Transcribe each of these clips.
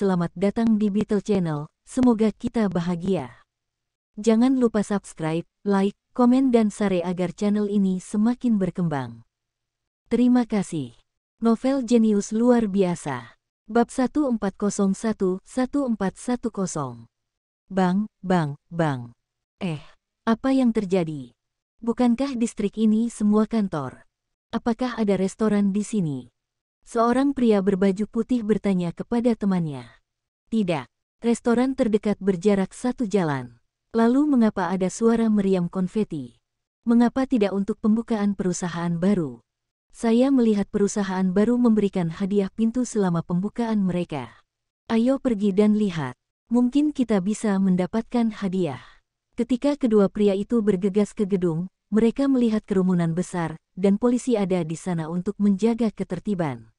selamat datang di Beetle Channel, semoga kita bahagia. Jangan lupa subscribe, like, komen dan share agar channel ini semakin berkembang. Terima kasih. Novel jenius luar biasa. Bab 1401-1410. Bang. Apa yang terjadi? Bukankah distrik ini semua kantor? Apakah ada restoran di sini? Seorang pria berbaju putih bertanya kepada temannya. Tidak, restoran terdekat berjarak 1 jalan. Lalu mengapa ada suara meriam konfeti? Mengapa tidak untuk pembukaan perusahaan baru? Saya melihat perusahaan baru memberikan hadiah pintu selama pembukaan mereka. Ayo pergi dan lihat, mungkin kita bisa mendapatkan hadiah. Ketika kedua pria itu bergegas ke gedung, mereka melihat kerumunan besar, dan polisi ada di sana untuk menjaga ketertiban.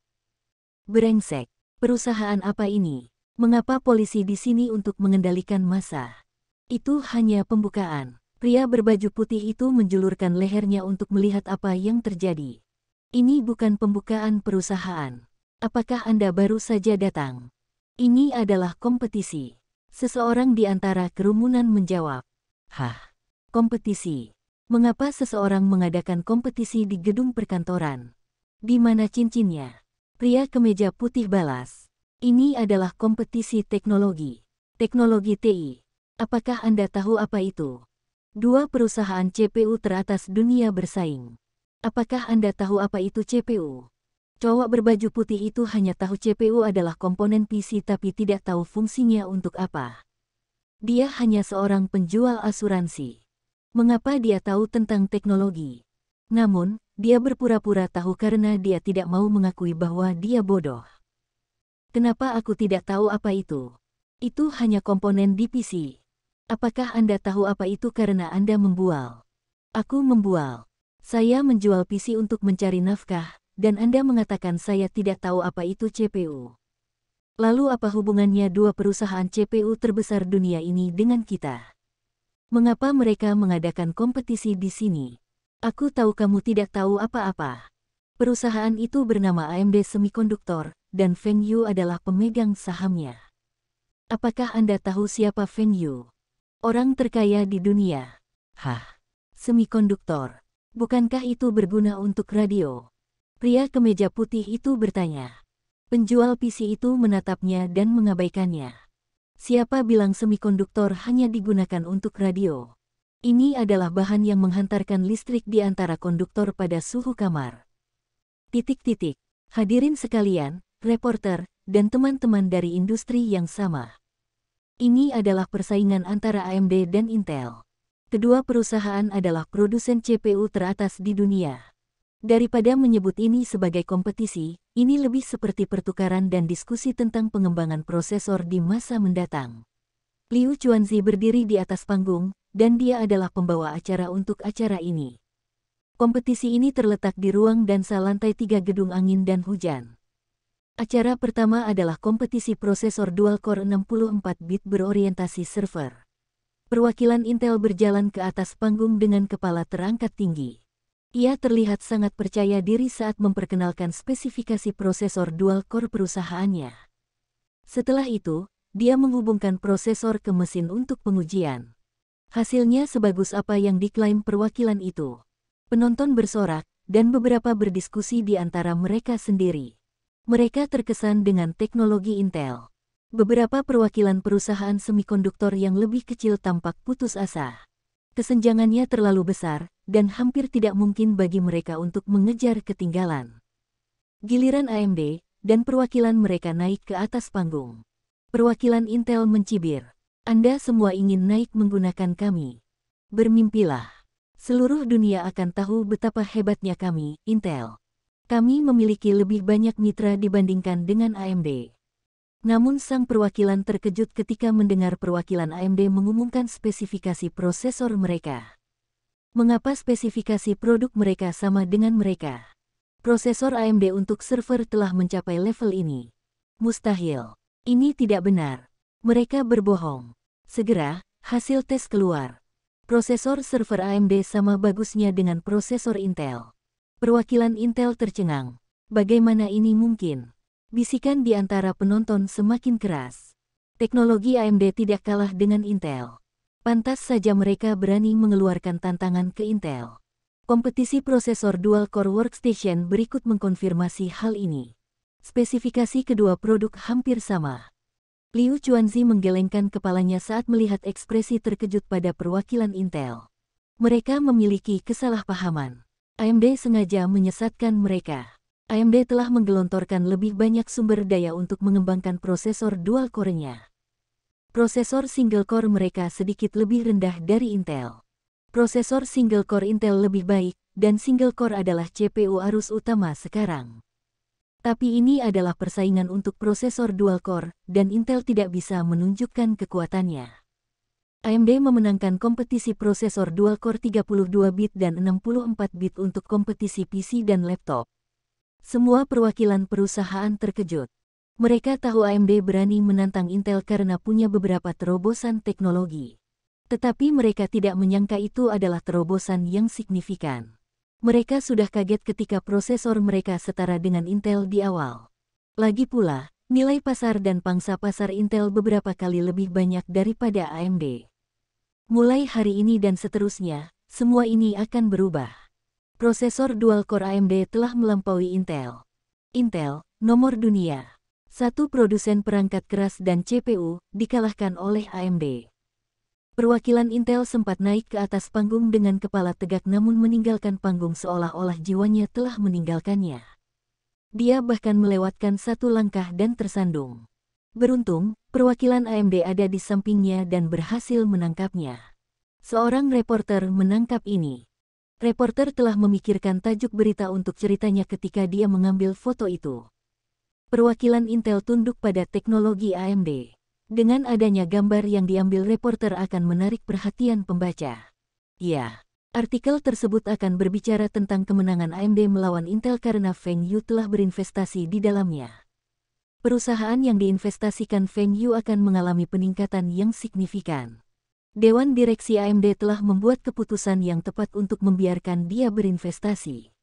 Brengsek, perusahaan apa ini? Mengapa polisi di sini untuk mengendalikan massa? Itu hanya pembukaan. Pria berbaju putih itu menjulurkan lehernya untuk melihat apa yang terjadi. Ini bukan pembukaan perusahaan. Apakah Anda baru saja datang? Ini adalah kompetisi. Seseorang di antara kerumunan menjawab. Hah? Kompetisi? Mengapa seseorang mengadakan kompetisi di gedung perkantoran? Di mana cincinnya? Pria kemeja putih balas. Ini adalah kompetisi teknologi. Teknologi TI. Apakah Anda tahu apa itu? 2 perusahaan CPU teratas dunia bersaing. Apakah Anda tahu apa itu CPU? Cowok berbaju putih itu hanya tahu CPU adalah komponen PC tapi tidak tahu fungsinya untuk apa. Dia hanya seorang penjual asuransi. Mengapa dia tahu tentang teknologi? Namun, dia berpura-pura tahu karena dia tidak mau mengakui bahwa dia bodoh. Kenapa aku tidak tahu apa itu? Itu hanya komponen di PC. Apakah Anda tahu apa itu karena Anda membual? Aku membual. Saya menjual PC untuk mencari nafkah, dan Anda mengatakan saya tidak tahu apa itu CPU. Lalu apa hubungannya 2 perusahaan CPU terbesar dunia ini dengan kita? Mengapa mereka mengadakan kompetisi di sini? Aku tahu kamu tidak tahu apa-apa. Perusahaan itu bernama AMD Semiconductor, dan Feng Yu adalah pemegang sahamnya. Apakah Anda tahu siapa Feng Yu? Orang terkaya di dunia. Hah? Semikonduktor. Bukankah itu berguna untuk radio? Pria kemeja putih itu bertanya. Penjual PC itu menatapnya dan mengabaikannya. Siapa bilang semikonduktor hanya digunakan untuk radio? Ini adalah bahan yang menghantarkan listrik di antara konduktor pada suhu kamar. Hadirin sekalian, reporter, dan teman-teman dari industri yang sama. Ini adalah persaingan antara AMD dan Intel. Kedua perusahaan adalah produsen CPU teratas di dunia. Daripada menyebut ini sebagai kompetisi, ini lebih seperti pertukaran dan diskusi tentang pengembangan prosesor di masa mendatang. Liu Chuanzi berdiri di atas panggung, dan dia adalah pembawa acara untuk acara ini. Kompetisi ini terletak di ruang dansa lantai 3 gedung angin dan hujan. Acara pertama adalah kompetisi prosesor dual-core 64-bit berorientasi server. Perwakilan Intel berjalan ke atas panggung dengan kepala terangkat tinggi. Ia terlihat sangat percaya diri saat memperkenalkan spesifikasi prosesor dual-core perusahaannya. Setelah itu, dia menghubungkan prosesor ke mesin untuk pengujian. Hasilnya sebagus apa yang diklaim perwakilan itu. Penonton bersorak, dan beberapa berdiskusi di antara mereka sendiri. Mereka terkesan dengan teknologi Intel. Beberapa perwakilan perusahaan semikonduktor yang lebih kecil tampak putus asa. Kesenjangannya terlalu besar, dan hampir tidak mungkin bagi mereka untuk mengejar ketinggalan. Giliran AMD, dan perwakilan mereka naik ke atas panggung. Perwakilan Intel mencibir. Anda semua ingin naik menggunakan kami. Bermimpilah. Seluruh dunia akan tahu betapa hebatnya kami, Intel. Kami memiliki lebih banyak mitra dibandingkan dengan AMD. Namun sang perwakilan terkejut ketika mendengar perwakilan AMD mengumumkan spesifikasi prosesor mereka. Mengapa spesifikasi produk mereka sama dengan mereka? Prosesor AMD untuk server telah mencapai level ini. Mustahil. Ini tidak benar. Mereka berbohong. Segera, hasil tes keluar. Prosesor server AMD sama bagusnya dengan prosesor Intel. Perwakilan Intel tercengang. Bagaimana ini mungkin? Bisikan di antara penonton semakin keras. Teknologi AMD tidak kalah dengan Intel. Pantas saja mereka berani mengeluarkan tantangan ke Intel. Kompetisi prosesor dual-core workstation berikut mengkonfirmasi hal ini. Spesifikasi kedua produk hampir sama. Liu Chuanzi menggelengkan kepalanya saat melihat ekspresi terkejut pada perwakilan Intel. Mereka memiliki kesalahpahaman. AMD sengaja menyesatkan mereka. AMD telah menggelontorkan lebih banyak sumber daya untuk mengembangkan prosesor dual core-nya. Prosesor single core mereka sedikit lebih rendah dari Intel. Prosesor single core Intel lebih baik, dan single core adalah CPU arus utama sekarang. Tapi ini adalah persaingan untuk prosesor dual core, dan Intel tidak bisa menunjukkan kekuatannya. AMD memenangkan kompetisi prosesor dual core 32-bit dan 64-bit untuk kompetisi PC dan laptop. Semua perwakilan perusahaan terkejut. Mereka tahu AMD berani menantang Intel karena punya beberapa terobosan teknologi. Tetapi mereka tidak menyangka itu adalah terobosan yang signifikan. Mereka sudah kaget ketika prosesor mereka setara dengan Intel di awal. Lagi pula, nilai pasar dan pangsa pasar Intel beberapa kali lebih banyak daripada AMD. Mulai hari ini dan seterusnya, semua ini akan berubah. Prosesor dual-core AMD telah melampaui Intel. Intel, nomor dunia. Satu produsen perangkat keras dan CPU, dikalahkan oleh AMD. Perwakilan Intel sempat naik ke atas panggung dengan kepala tegak namun meninggalkan panggung seolah-olah jiwanya telah meninggalkannya. Dia bahkan melewatkan satu langkah dan tersandung. Beruntung, perwakilan AMD ada di sampingnya dan berhasil menangkapnya. Seorang reporter menangkap ini. Reporter telah memikirkan tajuk berita untuk ceritanya ketika dia mengambil foto itu. Perwakilan Intel tunduk pada teknologi AMD. Dengan adanya gambar yang diambil reporter akan menarik perhatian pembaca. Ya, artikel tersebut akan berbicara tentang kemenangan AMD melawan Intel karena Feng Yu telah berinvestasi di dalamnya. Perusahaan yang diinvestasikan Feng Yu akan mengalami peningkatan yang signifikan. Dewan Direksi AMD telah membuat keputusan yang tepat untuk membiarkan dia berinvestasi.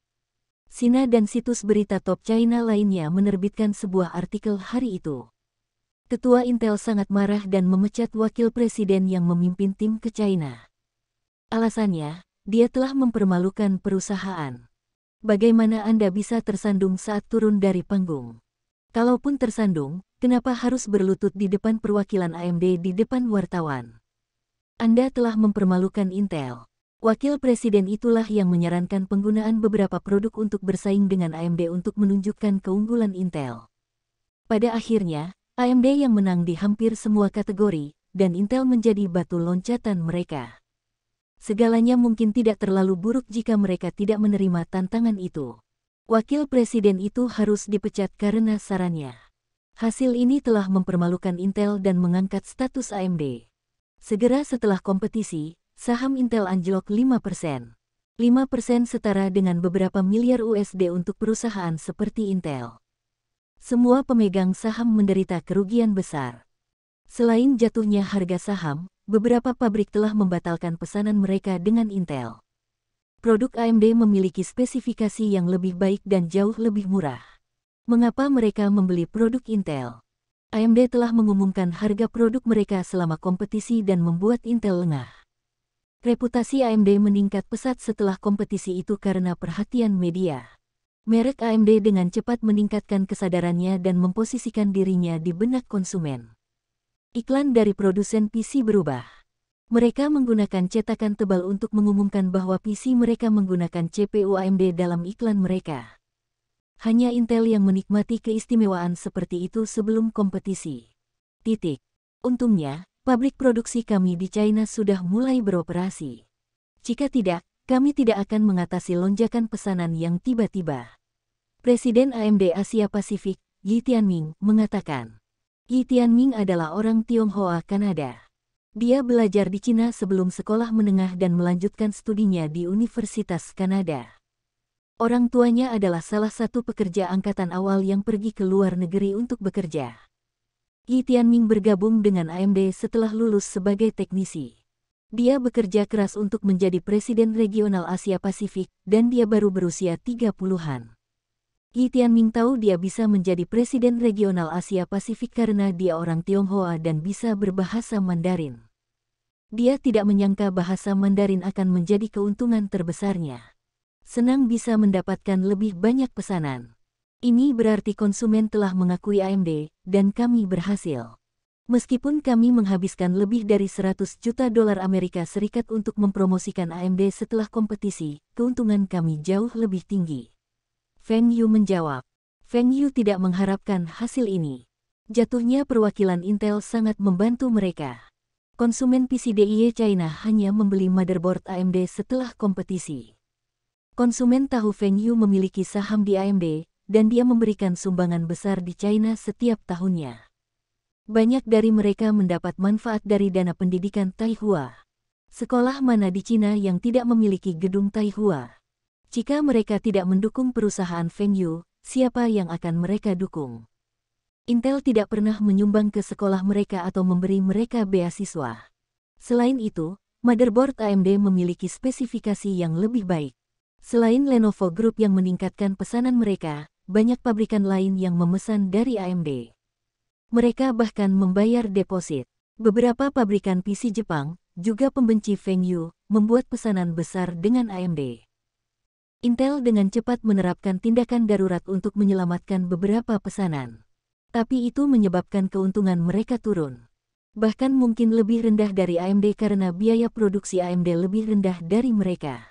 Sina dan situs berita top China lainnya menerbitkan sebuah artikel hari itu. Ketua Intel sangat marah dan memecat wakil presiden yang memimpin tim ke China. Alasannya, dia telah mempermalukan perusahaan. Bagaimana Anda bisa tersandung saat turun dari panggung? Kalaupun tersandung, kenapa harus berlutut di depan perwakilan AMD di depan wartawan? Anda telah mempermalukan Intel. Wakil presiden itulah yang menyarankan penggunaan beberapa produk untuk bersaing dengan AMD untuk menunjukkan keunggulan Intel. Pada akhirnya, AMD yang menang di hampir semua kategori, dan Intel menjadi batu loncatan mereka. Segalanya mungkin tidak terlalu buruk jika mereka tidak menerima tantangan itu. Wakil presiden itu harus dipecat karena sarannya. Hasil ini telah mempermalukan Intel dan mengangkat status AMD. Segera setelah kompetisi, saham Intel anjlok 5%. 5% setara dengan beberapa miliar USD untuk perusahaan seperti Intel. Semua pemegang saham menderita kerugian besar. Selain jatuhnya harga saham, beberapa pabrik telah membatalkan pesanan mereka dengan Intel. Produk AMD memiliki spesifikasi yang lebih baik dan jauh lebih murah. Mengapa mereka membeli produk Intel? AMD telah mengumumkan harga produk mereka selama kompetisi dan membuat Intel lengah. Reputasi AMD meningkat pesat setelah kompetisi itu karena perhatian media. Merek AMD dengan cepat meningkatkan kesadarannya dan memposisikan dirinya di benak konsumen. Iklan dari produsen PC berubah. Mereka menggunakan cetakan tebal untuk mengumumkan bahwa PC mereka menggunakan CPU AMD dalam iklan mereka. Hanya Intel yang menikmati keistimewaan seperti itu sebelum kompetisi. Untungnya, pabrik produksi kami di China sudah mulai beroperasi. Jika tidak, kami tidak akan mengatasi lonjakan pesanan yang tiba-tiba. Presiden AMD Asia Pasifik, Yi Tianming, mengatakan. Yi Tianming adalah orang Tionghoa Kanada. Dia belajar di Cina sebelum sekolah menengah dan melanjutkan studinya di Universitas Kanada. Orang tuanya adalah salah satu pekerja angkatan awal yang pergi ke luar negeri untuk bekerja. Yi Tianming bergabung dengan AMD setelah lulus sebagai teknisi. Dia bekerja keras untuk menjadi presiden regional Asia Pasifik, dan dia baru berusia 30-an. Yi Tianming tahu dia bisa menjadi presiden regional Asia Pasifik karena dia orang Tionghoa dan bisa berbahasa Mandarin. Dia tidak menyangka bahasa Mandarin akan menjadi keuntungan terbesarnya. Senang bisa mendapatkan lebih banyak pesanan. Ini berarti konsumen telah mengakui AMD, dan kami berhasil. Meskipun kami menghabiskan lebih dari 100 juta dolar Amerika Serikat untuk mempromosikan AMD setelah kompetisi, keuntungan kami jauh lebih tinggi. Feng Yu menjawab. Feng Yu tidak mengharapkan hasil ini. Jatuhnya perwakilan Intel sangat membantu mereka. Konsumen PC DIY China hanya membeli motherboard AMD setelah kompetisi. Konsumen tahu Feng Yu memiliki saham di AMD, dan dia memberikan sumbangan besar di China setiap tahunnya. Banyak dari mereka mendapat manfaat dari dana pendidikan Taihua. Sekolah mana di Cina yang tidak memiliki gedung Taihua? Jika mereka tidak mendukung perusahaan Feng Yu, siapa yang akan mereka dukung? Intel tidak pernah menyumbang ke sekolah mereka atau memberi mereka beasiswa. Selain itu, motherboard AMD memiliki spesifikasi yang lebih baik. Selain Lenovo Group yang meningkatkan pesanan mereka, banyak pabrikan lain yang memesan dari AMD. Mereka bahkan membayar deposit. Beberapa pabrikan PC Jepang, juga pembenci Feng Yu, membuat pesanan besar dengan AMD. Intel dengan cepat menerapkan tindakan darurat untuk menyelamatkan beberapa pesanan. Tapi itu menyebabkan keuntungan mereka turun. Bahkan mungkin lebih rendah dari AMD karena biaya produksi AMD lebih rendah dari mereka.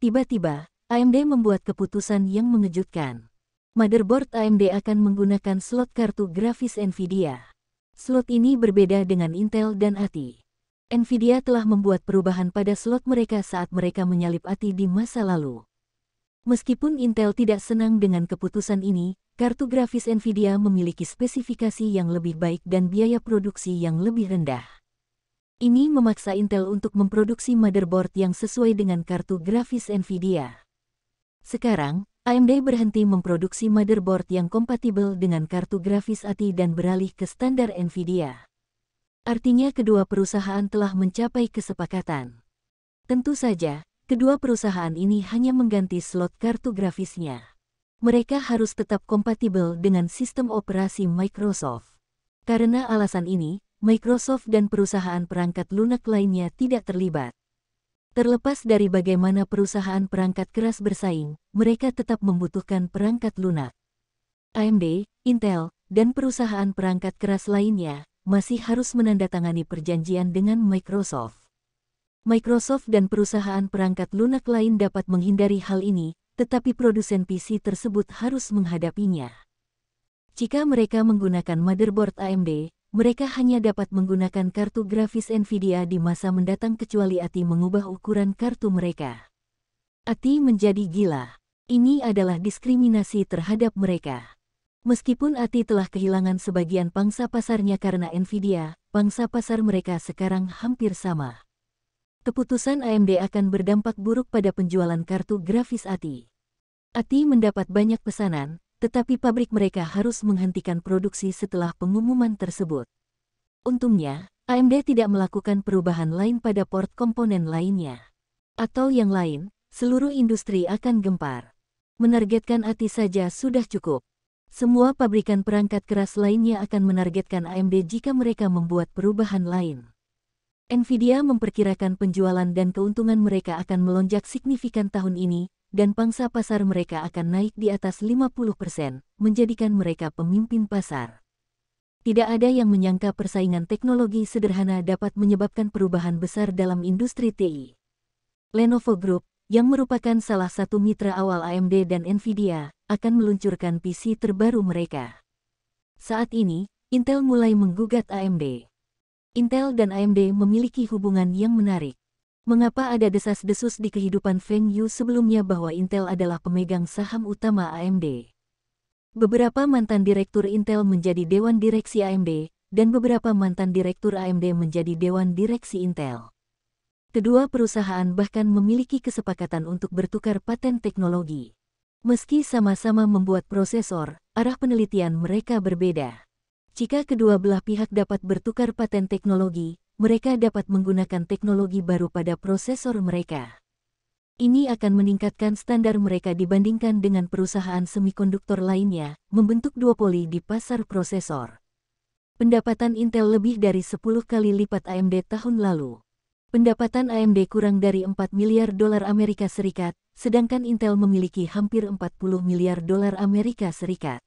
Tiba-tiba, AMD membuat keputusan yang mengejutkan. Motherboard AMD akan menggunakan slot kartu grafis Nvidia. Slot ini berbeda dengan Intel dan ATI. Nvidia telah membuat perubahan pada slot mereka saat mereka menyalip ATI di masa lalu. Meskipun Intel tidak senang dengan keputusan ini, kartu grafis Nvidia memiliki spesifikasi yang lebih baik dan biaya produksi yang lebih rendah. Ini memaksa Intel untuk memproduksi motherboard yang sesuai dengan kartu grafis Nvidia. Sekarang, AMD berhenti memproduksi motherboard yang kompatibel dengan kartu grafis ATI dan beralih ke standar Nvidia. Artinya kedua perusahaan telah mencapai kesepakatan. Tentu saja, kedua perusahaan ini hanya mengganti slot kartu grafisnya. Mereka harus tetap kompatibel dengan sistem operasi Microsoft. Karena alasan ini, Microsoft dan perusahaan perangkat lunak lainnya tidak terlibat. Terlepas dari bagaimana perusahaan perangkat keras bersaing, mereka tetap membutuhkan perangkat lunak. AMD, Intel, dan perusahaan perangkat keras lainnya masih harus menandatangani perjanjian dengan Microsoft. Microsoft dan perusahaan perangkat lunak lain dapat menghindari hal ini, tetapi produsen PC tersebut harus menghadapinya. Jika mereka menggunakan motherboard AMD, mereka hanya dapat menggunakan kartu grafis Nvidia di masa mendatang kecuali ATI mengubah ukuran kartu mereka. ATI menjadi gila. Ini adalah diskriminasi terhadap mereka. Meskipun ATI telah kehilangan sebagian pangsa pasarnya karena Nvidia, pangsa pasar mereka sekarang hampir sama. Keputusan AMD akan berdampak buruk pada penjualan kartu grafis ATI. ATI mendapat banyak pesanan, tetapi pabrik mereka harus menghentikan produksi setelah pengumuman tersebut. Untungnya, AMD tidak melakukan perubahan lain pada port komponen lainnya. Atau yang lain, seluruh industri akan gempar. Menargetkan ATI saja sudah cukup. Semua pabrikan perangkat keras lainnya akan menargetkan AMD jika mereka membuat perubahan lain. Nvidia memperkirakan penjualan dan keuntungan mereka akan melonjak signifikan tahun ini, dan pangsa pasar mereka akan naik di atas 50%, menjadikan mereka pemimpin pasar. Tidak ada yang menyangka persaingan teknologi sederhana dapat menyebabkan perubahan besar dalam industri TI. Lenovo Group, yang merupakan salah satu mitra awal AMD dan Nvidia, akan meluncurkan PC terbaru mereka. Saat ini, Intel mulai menggugat AMD. Intel dan AMD memiliki hubungan yang menarik. Mengapa ada desas-desus di kehidupan Feng Yu sebelumnya bahwa Intel adalah pemegang saham utama AMD? Beberapa mantan direktur Intel menjadi dewan direksi AMD, dan beberapa mantan direktur AMD menjadi dewan direksi Intel. Kedua perusahaan bahkan memiliki kesepakatan untuk bertukar paten teknologi. Meski sama-sama membuat prosesor, arah penelitian mereka berbeda. Jika kedua belah pihak dapat bertukar paten teknologi, mereka dapat menggunakan teknologi baru pada prosesor mereka. Ini akan meningkatkan standar mereka dibandingkan dengan perusahaan semikonduktor lainnya, membentuk duopoli di pasar prosesor. Pendapatan Intel lebih dari 10 kali lipat AMD tahun lalu. Pendapatan AMD kurang dari 4 miliar dolar Amerika Serikat, sedangkan Intel memiliki hampir 40 miliar dolar Amerika Serikat.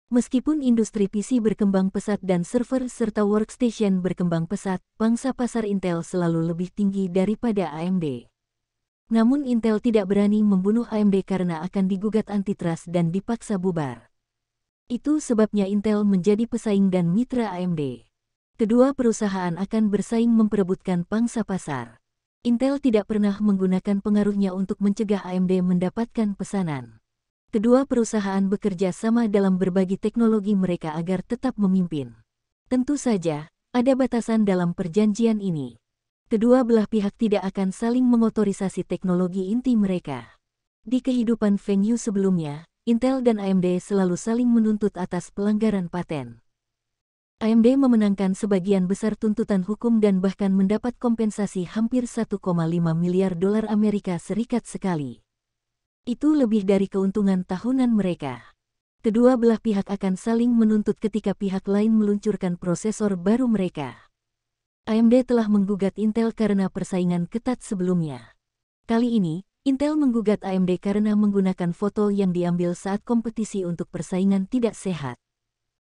Meskipun industri PC berkembang pesat dan server serta workstation berkembang pesat, pangsa pasar Intel selalu lebih tinggi daripada AMD. Namun Intel tidak berani membunuh AMD karena akan digugat antitrust dan dipaksa bubar. Itu sebabnya Intel menjadi pesaing dan mitra AMD. Kedua perusahaan akan bersaing memperebutkan pangsa pasar. Intel tidak pernah menggunakan pengaruhnya untuk mencegah AMD mendapatkan pesanan. Kedua perusahaan bekerja sama dalam berbagi teknologi mereka agar tetap memimpin. Tentu saja, ada batasan dalam perjanjian ini. Kedua belah pihak tidak akan saling mengotorisasi teknologi inti mereka. Di kehidupan Feng Yu sebelumnya, Intel dan AMD selalu saling menuntut atas pelanggaran paten. AMD memenangkan sebagian besar tuntutan hukum dan bahkan mendapat kompensasi hampir 1,5 miliar dolar Amerika Serikat sekali. Itu lebih dari keuntungan tahunan mereka. Kedua belah pihak akan saling menuntut ketika pihak lain meluncurkan prosesor baru mereka. AMD telah menggugat Intel karena persaingan ketat sebelumnya. Kali ini, Intel menggugat AMD karena menggunakan foto yang diambil saat kompetisi untuk persaingan tidak sehat.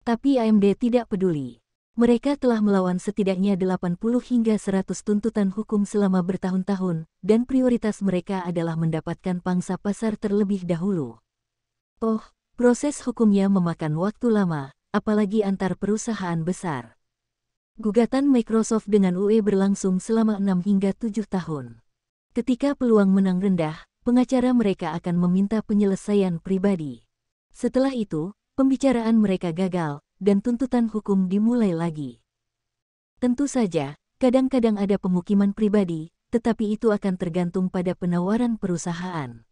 Tapi AMD tidak peduli. Mereka telah melawan setidaknya 80 hingga 100 tuntutan hukum selama bertahun-tahun, dan prioritas mereka adalah mendapatkan pangsa pasar terlebih dahulu. Oh, proses hukumnya memakan waktu lama, apalagi antar perusahaan besar. Gugatan Microsoft dengan UE berlangsung selama 6 hingga 7 tahun. Ketika peluang menang rendah, pengacara mereka akan meminta penyelesaian pribadi. Setelah itu, pembicaraan mereka gagal, dan tuntutan hukum dimulai lagi. Tentu saja, kadang-kadang ada pemukiman pribadi, tetapi itu akan tergantung pada penawaran perusahaan.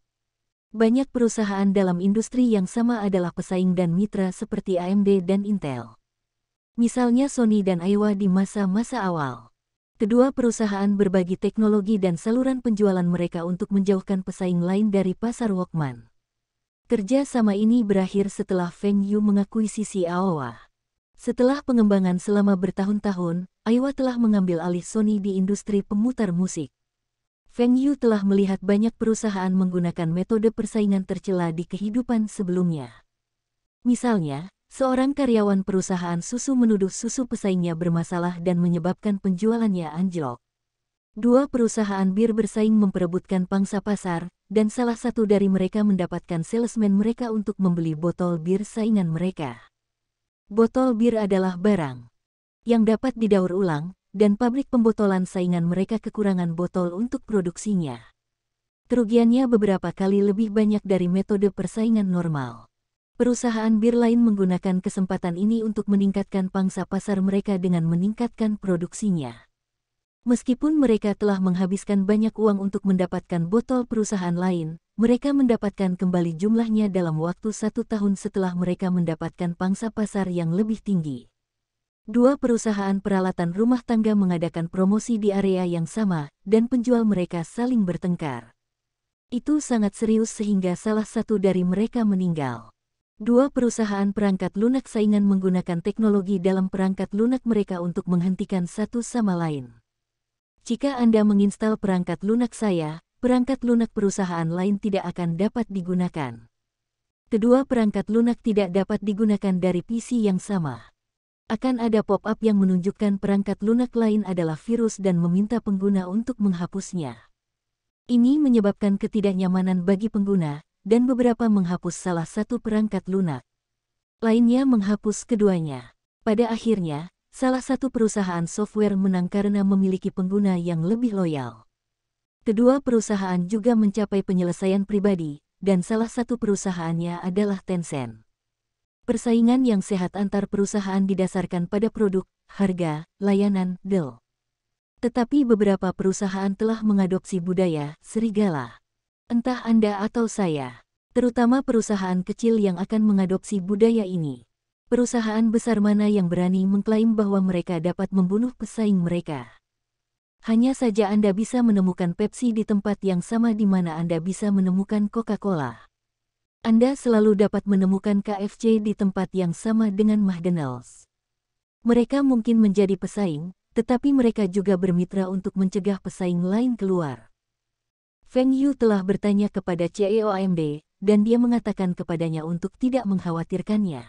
Banyak perusahaan dalam industri yang sama adalah pesaing dan mitra seperti AMD dan Intel. Misalnya Sony dan Aiwa di masa-masa awal. Kedua perusahaan berbagi teknologi dan saluran penjualan mereka untuk menjauhkan pesaing lain dari pasar Walkman. Kerja sama ini berakhir setelah Feng Yu mengakuisisi Aiwa. Setelah pengembangan selama bertahun-tahun, Aiwa telah mengambil alih Sony di industri pemutar musik. Feng Yu telah melihat banyak perusahaan menggunakan metode persaingan tercela di kehidupan sebelumnya. Misalnya, seorang karyawan perusahaan susu menuduh susu pesaingnya bermasalah dan menyebabkan penjualannya anjlok. Dua perusahaan bir bersaing memperebutkan pangsa pasar, dan salah satu dari mereka mendapatkan salesman mereka untuk membeli botol bir saingan mereka. Botol bir adalah barang yang dapat didaur ulang, dan pabrik pembotolan saingan mereka kekurangan botol untuk produksinya. Kerugiannya beberapa kali lebih banyak dari metode persaingan normal. Perusahaan bir lain menggunakan kesempatan ini untuk meningkatkan pangsa pasar mereka dengan meningkatkan produksinya. Meskipun mereka telah menghabiskan banyak uang untuk mendapatkan botol perusahaan lain, mereka mendapatkan kembali jumlahnya dalam waktu 1 tahun setelah mereka mendapatkan pangsa pasar yang lebih tinggi. Dua perusahaan peralatan rumah tangga mengadakan promosi di area yang sama, dan penjual mereka saling bertengkar. Itu sangat serius sehingga salah satu dari mereka meninggal. Dua perusahaan perangkat lunak saingan menggunakan teknologi dalam perangkat lunak mereka untuk menghentikan satu sama lain. Jika Anda menginstal perangkat lunak saya, perangkat lunak perusahaan lain tidak akan dapat digunakan. Kedua perangkat lunak tidak dapat digunakan dari PC yang sama. Akan ada pop-up yang menunjukkan perangkat lunak lain adalah virus dan meminta pengguna untuk menghapusnya. Ini menyebabkan ketidaknyamanan bagi pengguna, dan beberapa menghapus salah satu perangkat lunak. Lainnya menghapus keduanya. Pada akhirnya, salah satu perusahaan software menang karena memiliki pengguna yang lebih loyal. Kedua perusahaan juga mencapai penyelesaian pribadi, dan salah satu perusahaannya adalah Tencent. Persaingan yang sehat antar perusahaan didasarkan pada produk, harga, layanan, deal. Tetapi beberapa perusahaan telah mengadopsi budaya serigala. Entah Anda atau saya, terutama perusahaan kecil yang akan mengadopsi budaya ini. Perusahaan besar mana yang berani mengklaim bahwa mereka dapat membunuh pesaing mereka? Hanya saja Anda bisa menemukan Pepsi di tempat yang sama di mana Anda bisa menemukan Coca-Cola. Anda selalu dapat menemukan KFC di tempat yang sama dengan McDonald's. Mereka mungkin menjadi pesaing, tetapi mereka juga bermitra untuk mencegah pesaing lain keluar. Feng Yu telah bertanya kepada CEO AMD, dan dia mengatakan kepadanya untuk tidak mengkhawatirkannya.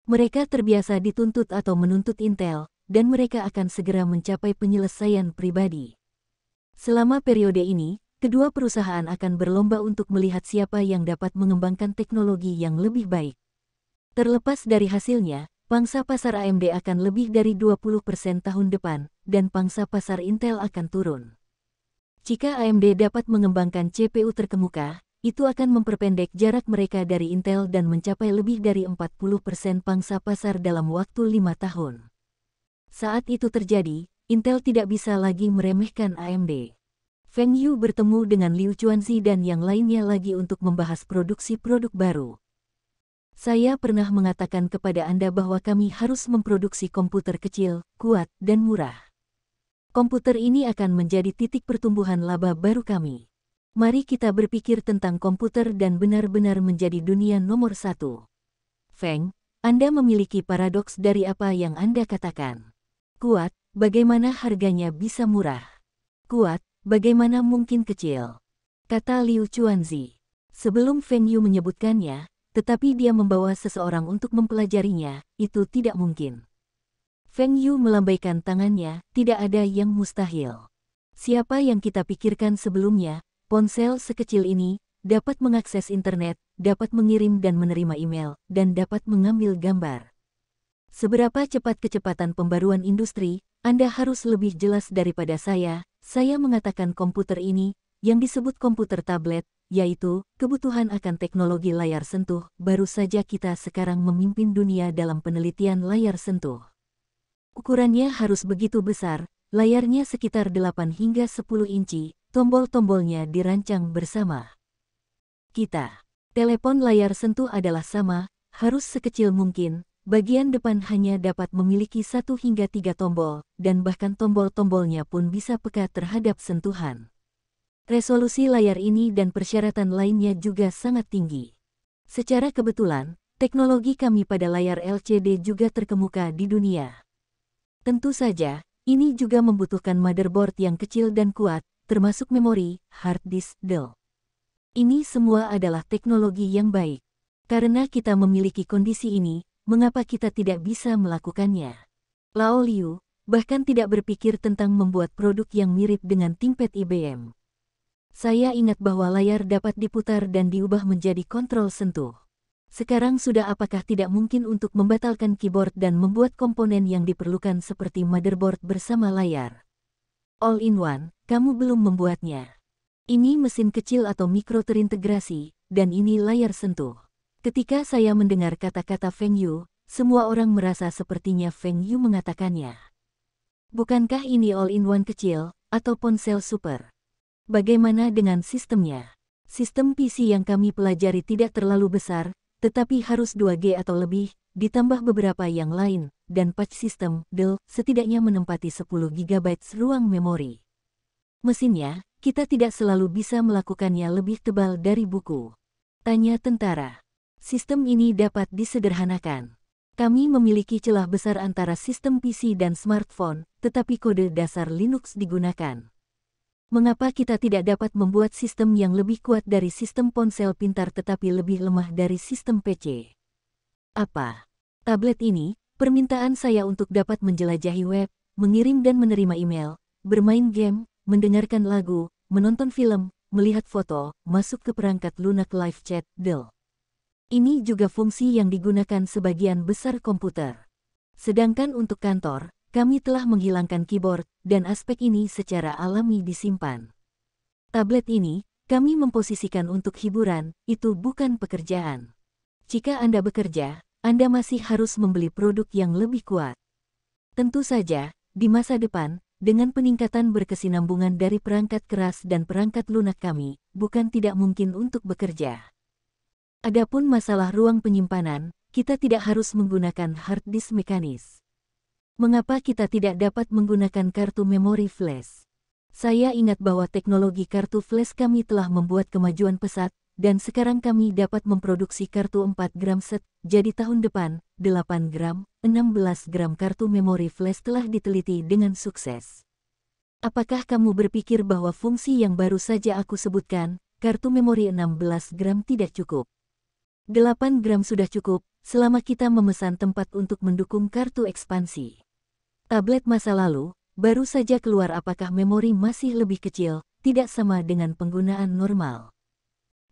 Mereka terbiasa dituntut atau menuntut Intel, dan mereka akan segera mencapai penyelesaian pribadi. Selama periode ini, kedua perusahaan akan berlomba untuk melihat siapa yang dapat mengembangkan teknologi yang lebih baik. Terlepas dari hasilnya, pangsa pasar AMD akan lebih dari 20% tahun depan, dan pangsa pasar Intel akan turun. Jika AMD dapat mengembangkan CPU terkemuka, itu akan memperpendek jarak mereka dari Intel dan mencapai lebih dari 40% pangsa pasar dalam waktu 5 tahun. Saat itu terjadi, Intel tidak bisa lagi meremehkan AMD. Feng Yu bertemu dengan Liu Chuanzi dan yang lainnya lagi untuk membahas produksi produk baru. Saya pernah mengatakan kepada Anda bahwa kami harus memproduksi komputer kecil, kuat, dan murah. Komputer ini akan menjadi titik pertumbuhan laba baru kami. Mari kita berpikir tentang komputer dan benar-benar menjadi dunia nomor 1. Feng, Anda memiliki paradoks dari apa yang Anda katakan. Kuat, bagaimana harganya bisa murah? Kuat, bagaimana mungkin kecil? Kata Liu Chuanzi. Sebelum Feng Yu menyebutkannya, tetapi dia membawa seseorang untuk mempelajarinya, itu tidak mungkin. Feng Yu melambaikan tangannya, tidak ada yang mustahil. Siapa yang kita pikirkan sebelumnya, ponsel sekecil ini, dapat mengakses internet, dapat mengirim dan menerima email, dan dapat mengambil gambar. Seberapa cepat kecepatan pembaruan industri, Anda harus lebih jelas daripada saya mengatakan komputer ini, yang disebut komputer tablet, yaitu, kebutuhan akan teknologi layar sentuh, baru saja kita sekarang memimpin dunia dalam penelitian layar sentuh. Ukurannya harus begitu besar, layarnya sekitar 8 hingga 10 inci, tombol-tombolnya dirancang bersama. Kita. Telepon layar sentuh adalah sama, harus sekecil mungkin. Bagian depan hanya dapat memiliki 1 hingga 3 tombol, dan bahkan tombol-tombolnya pun bisa peka terhadap sentuhan. Resolusi layar ini dan persyaratan lainnya juga sangat tinggi. Secara kebetulan, teknologi kami pada layar LCD juga terkemuka di dunia. Tentu saja, ini juga membutuhkan motherboard yang kecil dan kuat, termasuk memori, hard disk, DL. Ini semua adalah teknologi yang baik. Karena kita memiliki kondisi ini, mengapa kita tidak bisa melakukannya? Lao Liu bahkan tidak berpikir tentang membuat produk yang mirip dengan ThinkPad IBM. Saya ingat bahwa layar dapat diputar dan diubah menjadi kontrol sentuh. Sekarang sudah apakah tidak mungkin untuk membatalkan keyboard dan membuat komponen yang diperlukan seperti motherboard bersama layar? All-in-one, kamu belum membuatnya. Ini mesin kecil atau mikro terintegrasi, dan ini layar sentuh. Ketika saya mendengar kata-kata Feng Yu, semua orang merasa sepertinya Feng Yu mengatakannya. Bukankah ini all-in-one kecil, atau ponsel super? Bagaimana dengan sistemnya? Sistem PC yang kami pelajari tidak terlalu besar, tetapi harus 2G atau lebih, ditambah beberapa yang lain, dan patch system, DL, setidaknya menempati 10 GB ruang memori. Mesinnya, kita tidak selalu bisa melakukannya lebih tebal dari buku. Tanya tentara. Sistem ini dapat disederhanakan. Kami memiliki celah besar antara sistem PC dan smartphone, tetapi kode dasar Linux digunakan. Mengapa kita tidak dapat membuat sistem yang lebih kuat dari sistem ponsel pintar tetapi lebih lemah dari sistem PC? Apa? Tablet ini, permintaan saya untuk dapat menjelajahi web, mengirim dan menerima email, bermain game, mendengarkan lagu, menonton film, melihat foto, masuk ke perangkat lunak live chat, DL. Ini juga fungsi yang digunakan sebagian besar komputer. Sedangkan untuk kantor, kami telah menghilangkan keyboard, dan aspek ini secara alami disimpan. Tablet ini, kami memposisikan untuk hiburan, itu bukan pekerjaan. Jika Anda bekerja, Anda masih harus membeli produk yang lebih kuat. Tentu saja, di masa depan, dengan peningkatan berkesinambungan dari perangkat keras dan perangkat lunak kami, bukan tidak mungkin untuk bekerja. Adapun masalah ruang penyimpanan, kita tidak harus menggunakan hard disk mekanis. Mengapa kita tidak dapat menggunakan kartu memori flash? Saya ingat bahwa teknologi kartu flash kami telah membuat kemajuan pesat, dan sekarang kami dapat memproduksi kartu 4 gram set, jadi tahun depan, 8 gram, 16 gram kartu memori flash telah diteliti dengan sukses. Apakah kamu berpikir bahwa fungsi yang baru saja aku sebutkan, kartu memori 16 gram tidak cukup? 8 gram sudah cukup, selama kita memesan tempat untuk mendukung kartu ekspansi. Tablet masa lalu, baru saja keluar apakah memori masih lebih kecil, tidak sama dengan penggunaan normal.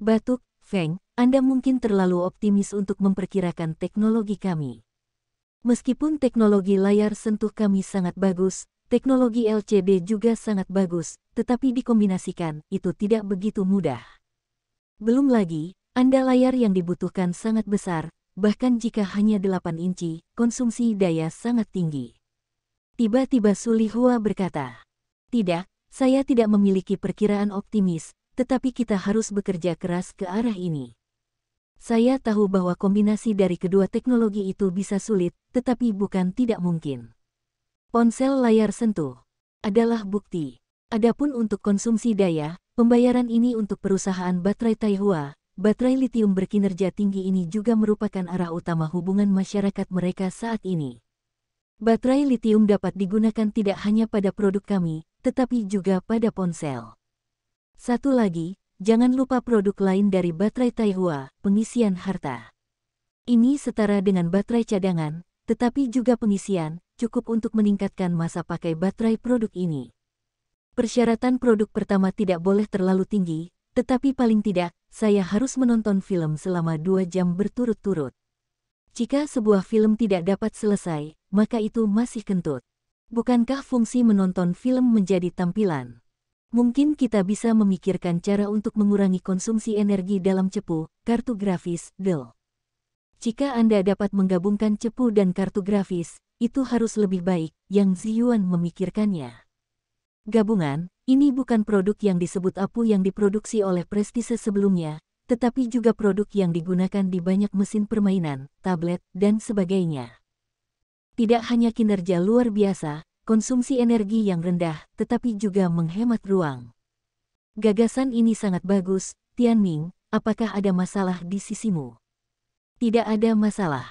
Batuk, Feng, Anda mungkin terlalu optimis untuk memperkirakan teknologi kami. Meskipun teknologi layar sentuh kami sangat bagus, teknologi LCD juga sangat bagus, tetapi dikombinasikan, itu tidak begitu mudah. Belum lagi, Anda layar yang dibutuhkan sangat besar, bahkan jika hanya 8 inci, konsumsi daya sangat tinggi. Tiba-tiba Su Lihua berkata, "Tidak, saya tidak memiliki perkiraan optimis, tetapi kita harus bekerja keras ke arah ini. Saya tahu bahwa kombinasi dari kedua teknologi itu bisa sulit, tetapi bukan tidak mungkin. Ponsel layar sentuh adalah bukti. Adapun untuk konsumsi daya, pembayaran ini untuk perusahaan baterai Taihua, baterai litium berkinerja tinggi ini juga merupakan arah utama hubungan masyarakat mereka saat ini. Baterai litium dapat digunakan tidak hanya pada produk kami, tetapi juga pada ponsel. Satu lagi, jangan lupa produk lain dari baterai Taihua, pengisian harta. Ini setara dengan baterai cadangan, tetapi juga pengisian, cukup untuk meningkatkan masa pakai baterai produk ini. Persyaratan produk pertama tidak boleh terlalu tinggi, tetapi paling tidak, saya harus menonton film selama 2 jam berturut-turut. Jika sebuah film tidak dapat selesai, maka itu masih kentut. Bukankah fungsi menonton film menjadi tampilan? Mungkin kita bisa memikirkan cara untuk mengurangi konsumsi energi dalam cepu, kartu grafis, Dell. Jika Anda dapat menggabungkan cepu dan kartu grafis, itu harus lebih baik, Yang Ziyuan memikirkannya. Gabungan, ini bukan produk yang disebut Apu yang diproduksi oleh Prestige sebelumnya, tetapi juga produk yang digunakan di banyak mesin permainan, tablet, dan sebagainya. Tidak hanya kinerja luar biasa, konsumsi energi yang rendah, tetapi juga menghemat ruang. Gagasan ini sangat bagus, Tianming, apakah ada masalah di sisimu? Tidak ada masalah.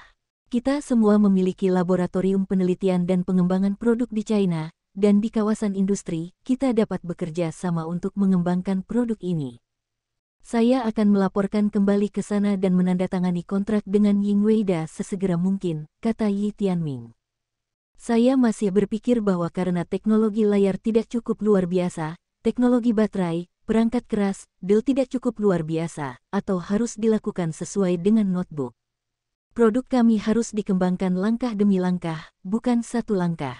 Kita semua memiliki laboratorium penelitian dan pengembangan produk di China, dan di kawasan industri, kita dapat bekerja sama untuk mengembangkan produk ini. Saya akan melaporkan kembali ke sana dan menandatangani kontrak dengan Ying Weida sesegera mungkin, kata Yi Tianming. Saya masih berpikir bahwa karena teknologi layar tidak cukup luar biasa, teknologi baterai, perangkat keras, Dell tidak cukup luar biasa, atau harus dilakukan sesuai dengan notebook. Produk kami harus dikembangkan langkah demi langkah, bukan satu langkah.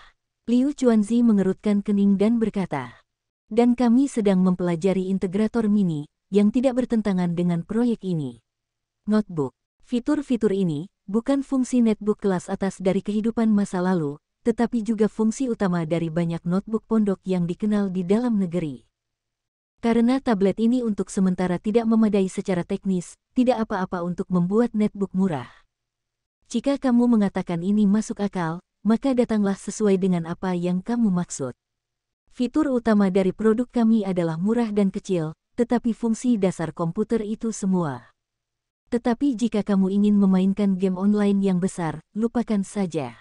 Liu Chuanzi mengerutkan kening dan berkata, dan kami sedang mempelajari integrator mini, yang tidak bertentangan dengan proyek ini. Notebook. Fitur-fitur ini bukan fungsi netbook kelas atas dari kehidupan masa lalu, tetapi juga fungsi utama dari banyak notebook pondok yang dikenal di dalam negeri. Karena tablet ini untuk sementara tidak memadai secara teknis, tidak apa-apa untuk membuat netbook murah. Jika kamu mengatakan ini masuk akal, maka datanglah sesuai dengan apa yang kamu maksud. Fitur utama dari produk kami adalah murah dan kecil, tetapi fungsi dasar komputer itu semua. Tetapi jika kamu ingin memainkan game online yang besar, lupakan saja.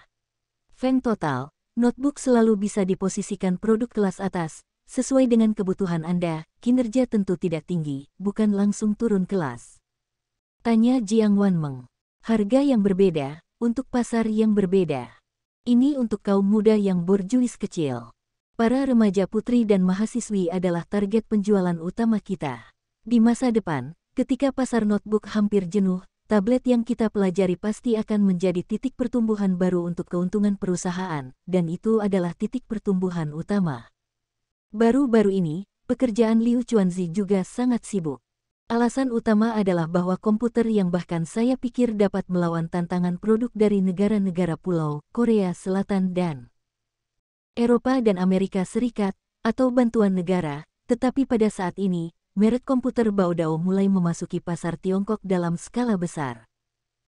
Feng total, notebook selalu bisa diposisikan produk kelas atas, sesuai dengan kebutuhan Anda, kinerja tentu tidak tinggi, bukan langsung turun kelas. Tanya Jiang Wanmeng. Harga yang berbeda, untuk pasar yang berbeda. Ini untuk kaum muda yang borjuis kecil. Para remaja putri dan mahasiswi adalah target penjualan utama kita. Di masa depan, ketika pasar notebook hampir jenuh, tablet yang kita pelajari pasti akan menjadi titik pertumbuhan baru untuk keuntungan perusahaan, dan itu adalah titik pertumbuhan utama. Baru-baru ini, pekerjaan Liu Chuanzi juga sangat sibuk. Alasan utama adalah bahwa komputer yang bahkan saya pikir dapat melawan tantangan produk dari negara-negara pulau, Korea Selatan dan Eropa dan Amerika Serikat, atau bantuan negara, tetapi pada saat ini, merek komputer Baodao mulai memasuki pasar Tiongkok dalam skala besar.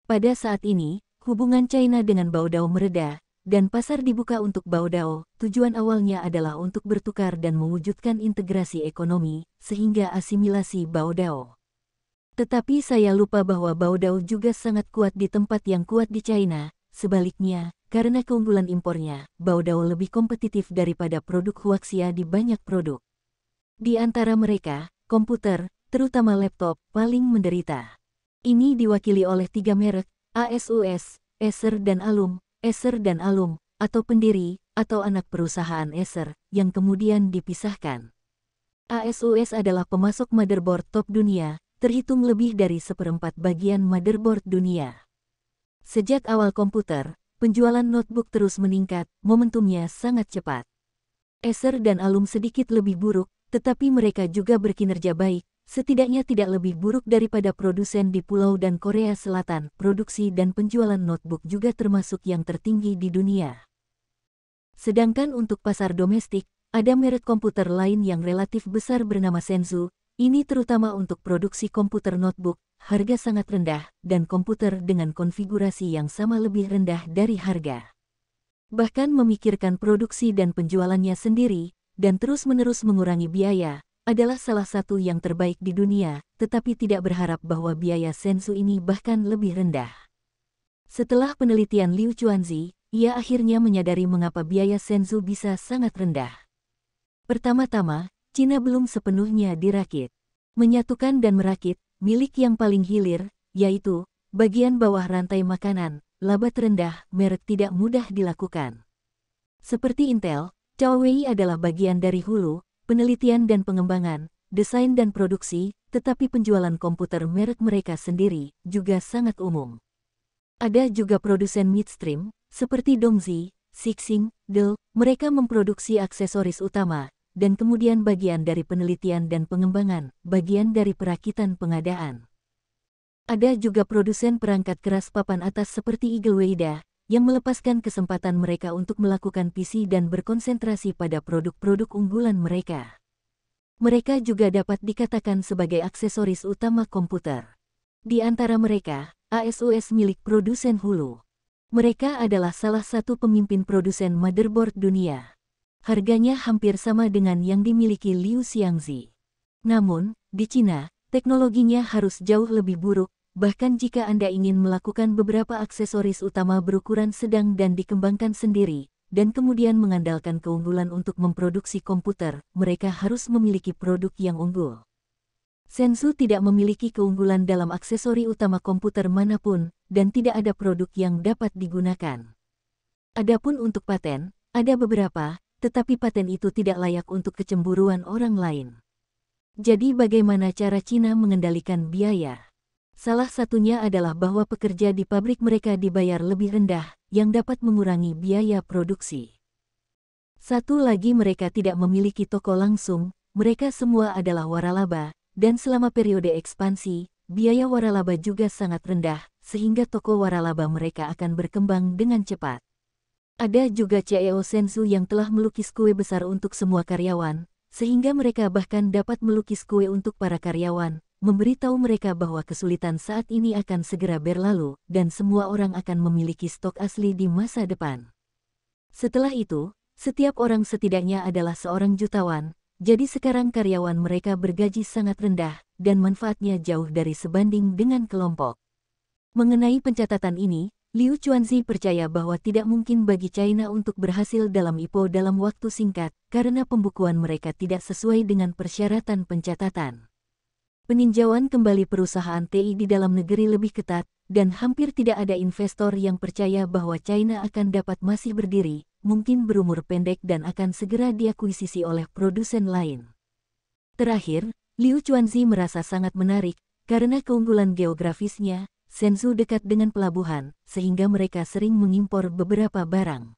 Pada saat ini, hubungan China dengan Baodao mereda, dan pasar dibuka untuk Baodao. Tujuan awalnya adalah untuk bertukar dan mewujudkan integrasi ekonomi, sehingga asimilasi Baodao. Tetapi saya lupa bahwa Baodao juga sangat kuat di tempat yang kuat di China. Sebaliknya, karena keunggulan impornya, Baodao lebih kompetitif daripada produk Huaxia di banyak produk. Di antara mereka, komputer, terutama laptop, paling menderita. Ini diwakili oleh 3 merek, ASUS, Acer dan Alum, Acer dan Alum, atau pendiri, atau anak perusahaan Acer, yang kemudian dipisahkan. ASUS adalah pemasok motherboard top dunia, terhitung lebih dari 1/4 bagian motherboard dunia. Sejak awal komputer, penjualan notebook terus meningkat, momentumnya sangat cepat. Acer dan Alum sedikit lebih buruk, tetapi mereka juga berkinerja baik, setidaknya tidak lebih buruk daripada produsen di Pulau dan Korea Selatan. Produksi dan penjualan notebook juga termasuk yang tertinggi di dunia. Sedangkan untuk pasar domestik, ada merek komputer lain yang relatif besar bernama Senzu. Ini terutama untuk produksi komputer notebook, harga sangat rendah, dan komputer dengan konfigurasi yang sama lebih rendah dari harga. Bahkan memikirkan produksi dan penjualannya sendiri, dan terus-menerus mengurangi biaya, adalah salah satu yang terbaik di dunia, tetapi tidak berharap bahwa biaya Senzu ini bahkan lebih rendah. Setelah penelitian Liu Chuanzi, ia akhirnya menyadari mengapa biaya Senzu bisa sangat rendah. Pertama-tama, Cina belum sepenuhnya dirakit. Menyatukan dan merakit, milik yang paling hilir, yaitu bagian bawah rantai makanan, laba terendah, merek tidak mudah dilakukan. Seperti Intel, Huawei adalah bagian dari hulu, penelitian dan pengembangan, desain dan produksi, tetapi penjualan komputer merek mereka sendiri juga sangat umum. Ada juga produsen midstream, seperti Dongxi, Sixing, Dell, mereka memproduksi aksesoris utama, dan kemudian bagian dari penelitian dan pengembangan, bagian dari perakitan pengadaan. Ada juga produsen perangkat keras papan atas seperti Eagle Weida, yang melepaskan kesempatan mereka untuk melakukan PC dan berkonsentrasi pada produk-produk unggulan mereka. Mereka juga dapat dikatakan sebagai aksesoris utama komputer. Di antara mereka, ASUS milik produsen hulu. Mereka adalah salah satu pemimpin produsen motherboard dunia. Harganya hampir sama dengan yang dimiliki Liu Xiangzi. Namun, di Cina, teknologinya harus jauh lebih buruk. Bahkan jika Anda ingin melakukan beberapa aksesoris utama berukuran sedang dan dikembangkan sendiri, dan kemudian mengandalkan keunggulan untuk memproduksi komputer, mereka harus memiliki produk yang unggul. Senzu tidak memiliki keunggulan dalam aksesori utama komputer manapun, dan tidak ada produk yang dapat digunakan. Adapun untuk paten, ada beberapa, tetapi paten itu tidak layak untuk kecemburuan orang lain. Jadi bagaimana cara Cina mengendalikan biaya? Salah satunya adalah bahwa pekerja di pabrik mereka dibayar lebih rendah, yang dapat mengurangi biaya produksi. Satu lagi, mereka tidak memiliki toko langsung, mereka semua adalah waralaba, dan selama periode ekspansi, biaya waralaba juga sangat rendah, sehingga toko waralaba mereka akan berkembang dengan cepat. Ada juga CEO Senzu yang telah melukis kue besar untuk semua karyawan, sehingga mereka bahkan dapat melukis kue untuk para karyawan, memberitahu mereka bahwa kesulitan saat ini akan segera berlalu, dan semua orang akan memiliki stok asli di masa depan. Setelah itu, setiap orang setidaknya adalah seorang jutawan, jadi sekarang karyawan mereka bergaji sangat rendah, dan manfaatnya jauh dari sebanding dengan kelompok. Mengenai pencatatan ini, Liu Chuanzi percaya bahwa tidak mungkin bagi China untuk berhasil dalam IPO dalam waktu singkat, karena pembukuan mereka tidak sesuai dengan persyaratan pencatatan. Peninjauan kembali perusahaan TI di dalam negeri lebih ketat, dan hampir tidak ada investor yang percaya bahwa China akan dapat masih berdiri, mungkin berumur pendek dan akan segera diakuisisi oleh produsen lain. Terakhir, Liu Chuanzi merasa sangat menarik, karena keunggulan geografisnya, Senzu dekat dengan pelabuhan, sehingga mereka sering mengimpor beberapa barang.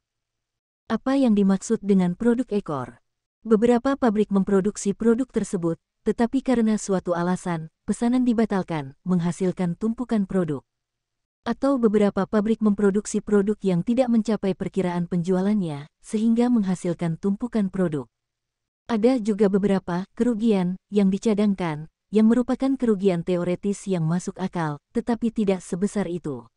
Apa yang dimaksud dengan produk ekor? Beberapa pabrik memproduksi produk tersebut, tetapi karena suatu alasan, pesanan dibatalkan, menghasilkan tumpukan produk. Atau beberapa pabrik memproduksi produk yang tidak mencapai perkiraan penjualannya, sehingga menghasilkan tumpukan produk. Ada juga beberapa kerugian yang dicadangkan, yang merupakan kerugian teoretis yang masuk akal, tetapi tidak sebesar itu.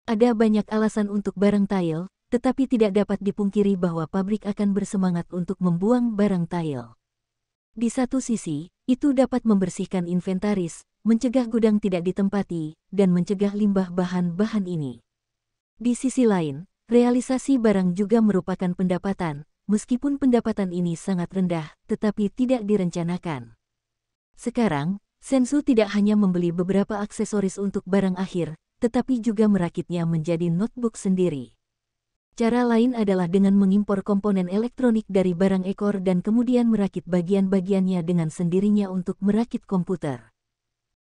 Ada banyak alasan untuk barang tail, tetapi tidak dapat dipungkiri bahwa pabrik akan bersemangat untuk membuang barang tahil. Di satu sisi, itu dapat membersihkan inventaris, mencegah gudang tidak ditempati, dan mencegah limbah bahan-bahan ini. Di sisi lain, realisasi barang juga merupakan pendapatan, meskipun pendapatan ini sangat rendah, tetapi tidak direncanakan. Sekarang, Sensu tidak hanya membeli beberapa aksesoris untuk barang akhir, tetapi juga merakitnya menjadi notebook sendiri. Cara lain adalah dengan mengimpor komponen elektronik dari barang ekor dan kemudian merakit bagian-bagiannya dengan sendirinya untuk merakit komputer.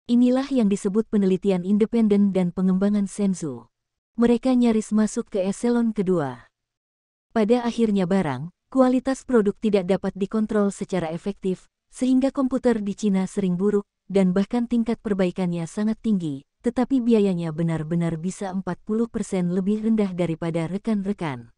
Inilah yang disebut penelitian independen dan pengembangan Sensu. Mereka nyaris masuk ke eselon kedua. Pada akhirnya barang, kualitas produk tidak dapat dikontrol secara efektif, sehingga komputer di Cina sering buruk, dan bahkan tingkat perbaikannya sangat tinggi, tetapi biayanya benar-benar bisa 40% lebih rendah daripada rekan-rekan.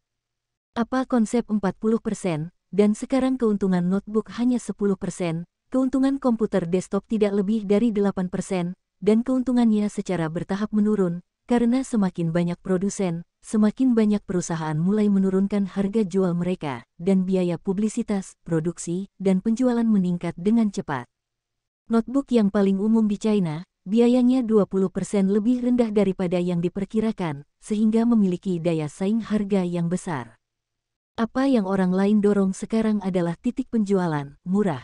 Apa konsep 40%, dan sekarang keuntungan notebook hanya 10%, keuntungan komputer desktop tidak lebih dari 8%, dan keuntungannya secara bertahap menurun, karena semakin banyak produsen, semakin banyak perusahaan mulai menurunkan harga jual mereka, dan biaya publisitas, produksi, dan penjualan meningkat dengan cepat. Notebook yang paling umum di China, biayanya 20% lebih rendah daripada yang diperkirakan, sehingga memiliki daya saing harga yang besar. Apa yang orang lain dorong sekarang adalah titik penjualan, murah.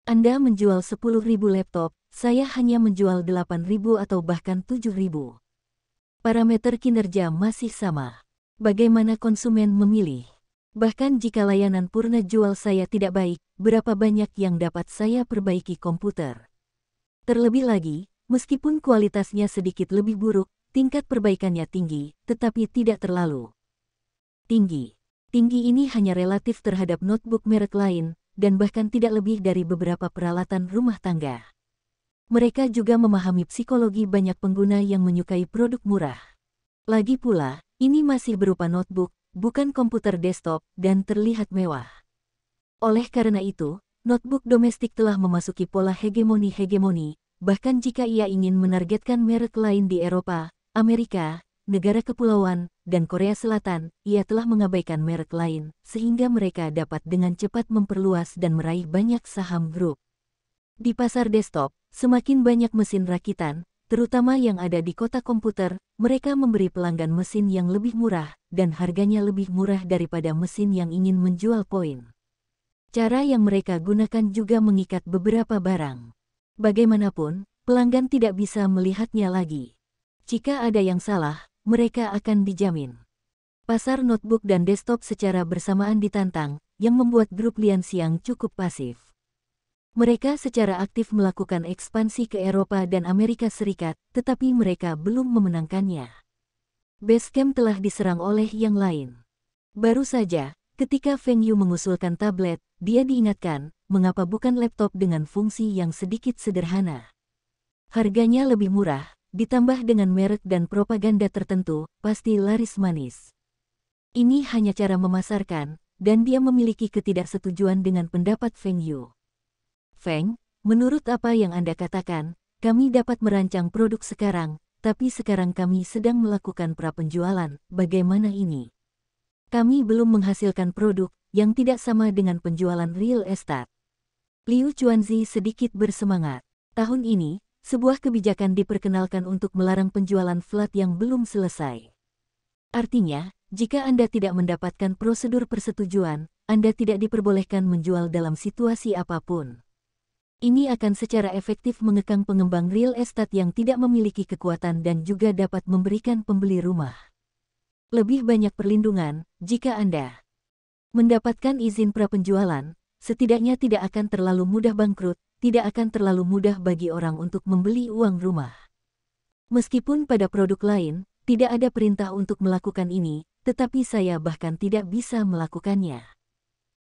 Anda menjual 10.000 laptop, saya hanya menjual 8.000 atau bahkan 7.000. Parameter kinerja masih sama. Bagaimana konsumen memilih? Bahkan jika layanan purna jual saya tidak baik, berapa banyak yang dapat saya perbaiki komputer? Terlebih lagi, meskipun kualitasnya sedikit lebih buruk, tingkat perbaikannya tinggi, tetapi tidak terlalu tinggi. Tinggi ini hanya relatif terhadap notebook merek lain, dan bahkan tidak lebih dari beberapa peralatan rumah tangga. Mereka juga memahami psikologi banyak pengguna yang menyukai produk murah. Lagi pula, ini masih berupa notebook, bukan komputer desktop, dan terlihat mewah. Oleh karena itu, notebook domestik telah memasuki pola hegemoni, bahkan jika ia ingin menargetkan merek lain di Eropa, Amerika, negara kepulauan, dan Korea Selatan, ia telah mengabaikan merek lain, sehingga mereka dapat dengan cepat memperluas dan meraih banyak saham grup. Di pasar desktop, semakin banyak mesin rakitan, terutama yang ada di kota komputer, mereka memberi pelanggan mesin yang lebih murah, dan harganya lebih murah daripada mesin yang ingin menjual poin. Cara yang mereka gunakan juga mengikat beberapa barang. Bagaimanapun, pelanggan tidak bisa melihatnya lagi. Jika ada yang salah, mereka akan dijamin. Pasar notebook dan desktop secara bersamaan ditantang, yang membuat grup Lianxiang cukup pasif. Mereka secara aktif melakukan ekspansi ke Eropa dan Amerika Serikat, tetapi mereka belum memenangkannya. Basecamp telah diserang oleh yang lain. Baru saja, ketika Feng Yu mengusulkan tablet, dia diingatkan, mengapa bukan laptop dengan fungsi yang sedikit sederhana. Harganya lebih murah, ditambah dengan merek dan propaganda tertentu, pasti laris manis. Ini hanya cara memasarkan, dan dia memiliki ketidaksetujuan dengan pendapat Feng Yu. Feng, menurut apa yang Anda katakan, kami dapat merancang produk sekarang, tapi sekarang kami sedang melakukan prapenjualan, bagaimana ini? Kami belum menghasilkan produk yang tidak sama dengan penjualan real estate. Liu Chuanzi sedikit bersemangat. Tahun ini, sebuah kebijakan diperkenalkan untuk melarang penjualan flat yang belum selesai. Artinya, jika Anda tidak mendapatkan prosedur persetujuan, Anda tidak diperbolehkan menjual dalam situasi apapun. Ini akan secara efektif mengekang pengembang real estate yang tidak memiliki kekuatan dan juga dapat memberikan pembeli rumah lebih banyak perlindungan. Jika Anda mendapatkan izin prapenjualan, setidaknya tidak akan terlalu mudah bangkrut, tidak akan terlalu mudah bagi orang untuk membeli uang rumah. Meskipun pada produk lain, tidak ada perintah untuk melakukan ini, tetapi saya bahkan tidak bisa melakukannya.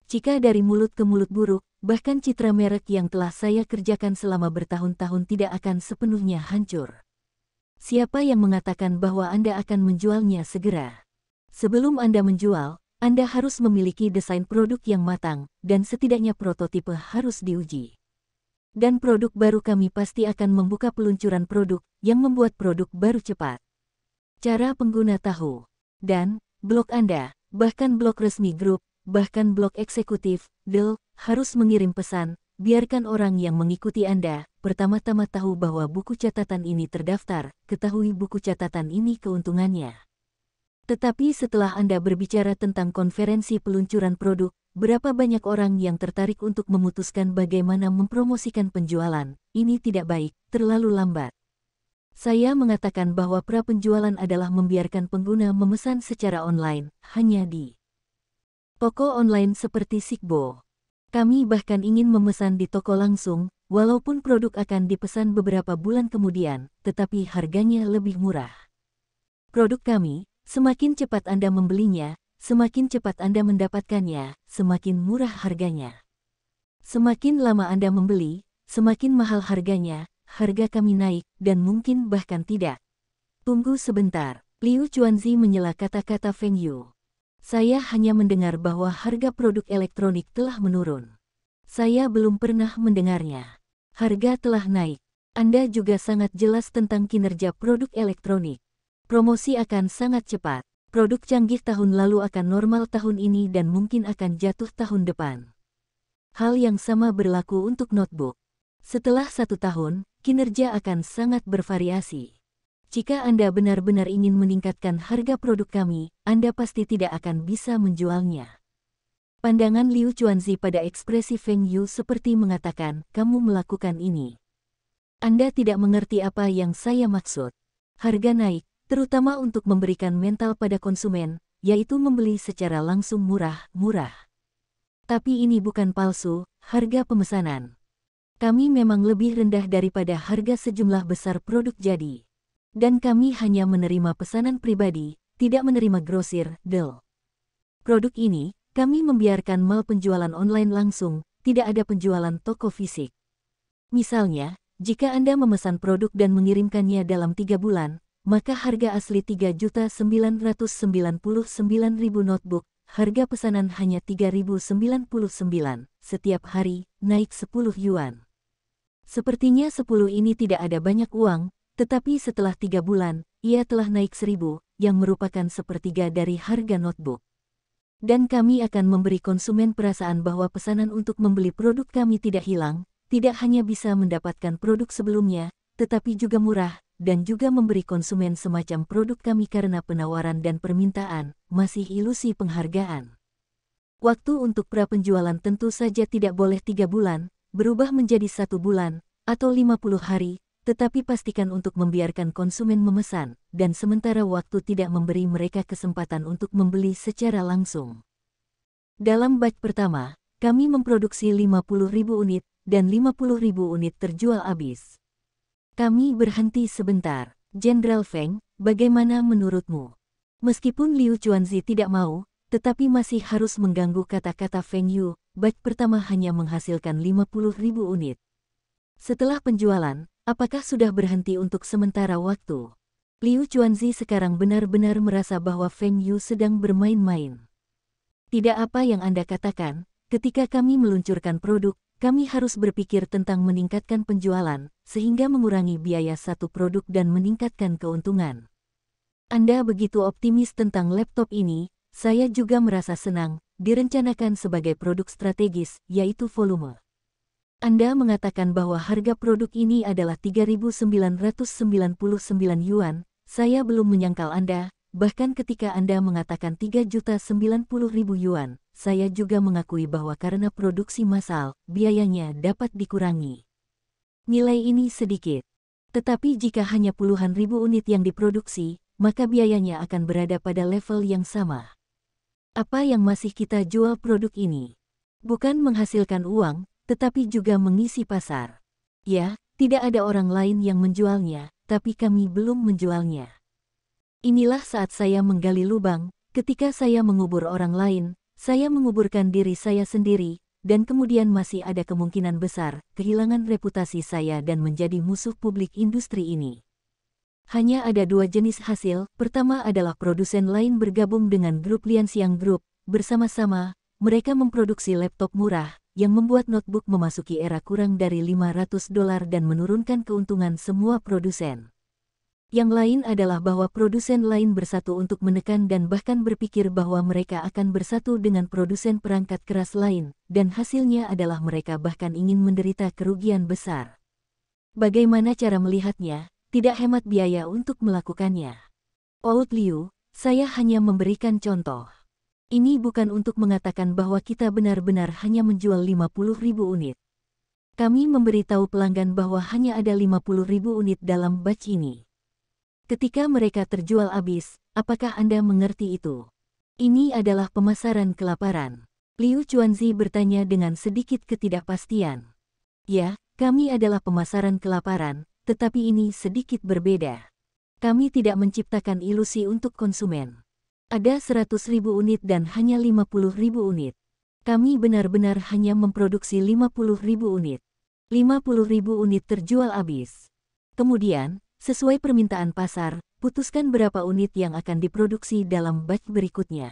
Jika dari mulut ke mulut buruk, bahkan citra merek yang telah saya kerjakan selama bertahun-tahun tidak akan sepenuhnya hancur. Siapa yang mengatakan bahwa Anda akan menjualnya segera? Sebelum Anda menjual, Anda harus memiliki desain produk yang matang, dan setidaknya prototipe harus diuji. Dan produk baru kami pasti akan membuka peluncuran produk yang membuat produk baru cepat. Cara pengguna tahu. Dan, blog Anda, bahkan blog resmi grup, bahkan blog eksekutif, Dell, harus mengirim pesan, biarkan orang yang mengikuti Anda, pertama-tama tahu bahwa buku catatan ini terdaftar, ketahui buku catatan ini keuntungannya. Tetapi setelah Anda berbicara tentang konferensi peluncuran produk, berapa banyak orang yang tertarik untuk memutuskan bagaimana mempromosikan penjualan? Ini tidak baik, terlalu lambat. Saya mengatakan bahwa pra-penjualan adalah membiarkan pengguna memesan secara online, hanya di toko online seperti Sigbo. Kami bahkan ingin memesan di toko langsung, walaupun produk akan dipesan beberapa bulan kemudian, tetapi harganya lebih murah. Produk kami, semakin cepat Anda membelinya, semakin cepat Anda mendapatkannya, semakin murah harganya. Semakin lama Anda membeli, semakin mahal harganya, harga kami naik, dan mungkin bahkan tidak. Tunggu sebentar, Liu Chuanzi menyela kata-kata Feng Yu. Saya hanya mendengar bahwa harga produk elektronik telah menurun. Saya belum pernah mendengarnya. Harga telah naik. Anda juga sangat jelas tentang kinerja produk elektronik. Promosi akan sangat cepat. Produk canggih tahun lalu akan normal tahun ini dan mungkin akan jatuh tahun depan. Hal yang sama berlaku untuk notebook. Setelah 1 tahun, kinerja akan sangat bervariasi. Jika Anda benar-benar ingin meningkatkan harga produk kami, Anda pasti tidak akan bisa menjualnya. Pandangan Liu Chuanzi pada ekspresi Feng Yu seperti mengatakan, kamu melakukan ini. Anda tidak mengerti apa yang saya maksud. Harga naik, terutama untuk memberikan mental pada konsumen, yaitu membeli secara langsung murah. Tapi ini bukan palsu, harga pemesanan. Kami memang lebih rendah daripada harga sejumlah besar produk jadi. Dan kami hanya menerima pesanan pribadi, tidak menerima grosir, Dell. Produk ini, kami membiarkan mal penjualan online langsung, tidak ada penjualan toko fisik. Misalnya, jika Anda memesan produk dan mengirimkannya dalam 3 bulan, maka harga asli 3.999.000 notebook, harga pesanan hanya 3.099 setiap hari, naik 10 yuan. Sepertinya 10 ini tidak ada banyak uang, tetapi setelah 3 bulan, ia telah naik 1.000, yang merupakan sepertiga dari harga notebook. Dan kami akan memberi konsumen perasaan bahwa pesanan untuk membeli produk kami tidak hilang, tidak hanya bisa mendapatkan produk sebelumnya, tetapi juga murah, dan juga memberi konsumen semacam produk kami karena penawaran dan permintaan, masih ilusi penghargaan. Waktu untuk pra-penjualan tentu saja tidak boleh 3 bulan, berubah menjadi 1 bulan, atau 50 hari, tetapi pastikan untuk membiarkan konsumen memesan, dan sementara waktu tidak memberi mereka kesempatan untuk membeli secara langsung. Dalam batch pertama, kami memproduksi 50.000 unit, dan 50.000 unit terjual habis. Kami berhenti sebentar. Jenderal Feng, bagaimana menurutmu? Meskipun Liu Chuanzi tidak mau, tetapi masih harus mengganggu kata-kata Feng Yu, batch pertama hanya menghasilkan 50.000 unit. Setelah penjualan, apakah sudah berhenti untuk sementara waktu? Liu Chuanzi sekarang benar-benar merasa bahwa Feng Yu sedang bermain-main. Tidak apa yang Anda katakan, ketika kami meluncurkan produk, kami harus berpikir tentang meningkatkan penjualan, sehingga mengurangi biaya satu produk dan meningkatkan keuntungan. Anda begitu optimis tentang laptop ini, saya juga merasa senang, direncanakan sebagai produk strategis, yaitu volume. Anda mengatakan bahwa harga produk ini adalah 3.999 yuan, saya belum menyangkal Anda, bahkan ketika Anda mengatakan 3.090.000 yuan. Saya juga mengakui bahwa karena produksi massal, biayanya dapat dikurangi. Nilai ini sedikit. Tetapi jika hanya puluhan ribu unit yang diproduksi, maka biayanya akan berada pada level yang sama. Apa yang masih kita jual produk ini? Bukan menghasilkan uang, tetapi juga mengisi pasar. Ya, tidak ada orang lain yang menjualnya, tapi kami belum menjualnya. Inilah saat saya menggali lubang, ketika saya mengubur orang lain, saya menguburkan diri saya sendiri, dan kemudian masih ada kemungkinan besar kehilangan reputasi saya dan menjadi musuh publik industri ini. Hanya ada 2 jenis hasil, pertama adalah produsen lain bergabung dengan grup Lianxiang Group, bersama-sama, mereka memproduksi laptop murah, yang membuat notebook memasuki era kurang dari $500 dan menurunkan keuntungan semua produsen. Yang lain adalah bahwa produsen lain bersatu untuk menekan dan bahkan berpikir bahwa mereka akan bersatu dengan produsen perangkat keras lain, dan hasilnya adalah mereka bahkan ingin menderita kerugian besar. Bagaimana cara melihatnya? Tidak hemat biaya untuk melakukannya. Oud Liu, saya hanya memberikan contoh. Ini bukan untuk mengatakan bahwa kita benar-benar hanya menjual 50.000 unit. Kami memberitahu pelanggan bahwa hanya ada 50.000 unit dalam batch ini. Ketika mereka terjual habis, apakah Anda mengerti itu? Ini adalah pemasaran kelaparan. Liu Chuanzi bertanya dengan sedikit ketidakpastian. Ya, kami adalah pemasaran kelaparan, tetapi ini sedikit berbeda. Kami tidak menciptakan ilusi untuk konsumen. Ada 100.000 unit dan hanya 50.000 unit. Kami benar-benar hanya memproduksi 50.000 unit. 50.000 unit terjual habis. Kemudian, sesuai permintaan pasar, putuskan berapa unit yang akan diproduksi dalam batch berikutnya.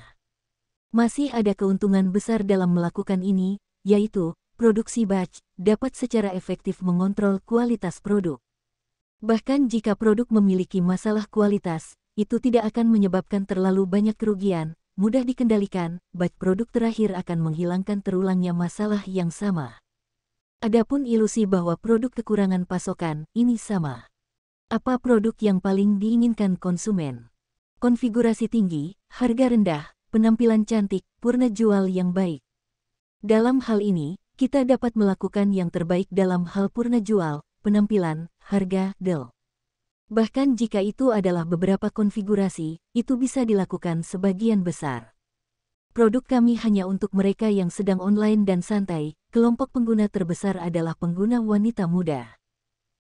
Masih ada keuntungan besar dalam melakukan ini, yaitu, produksi batch dapat secara efektif mengontrol kualitas produk. Bahkan jika produk memiliki masalah kualitas, itu tidak akan menyebabkan terlalu banyak kerugian, mudah dikendalikan, batch produk terakhir akan menghilangkan terulangnya masalah yang sama. Adapun ilusi bahwa produk kekurangan pasokan, ini sama. Apa produk yang paling diinginkan konsumen? Konfigurasi tinggi, harga rendah, penampilan cantik, purna jual yang baik. Dalam hal ini, kita dapat melakukan yang terbaik dalam hal purna jual, penampilan, harga, deal. Bahkan jika itu adalah beberapa konfigurasi, itu bisa dilakukan sebagian besar. Produk kami hanya untuk mereka yang sedang online dan santai, kelompok pengguna terbesar adalah pengguna wanita muda.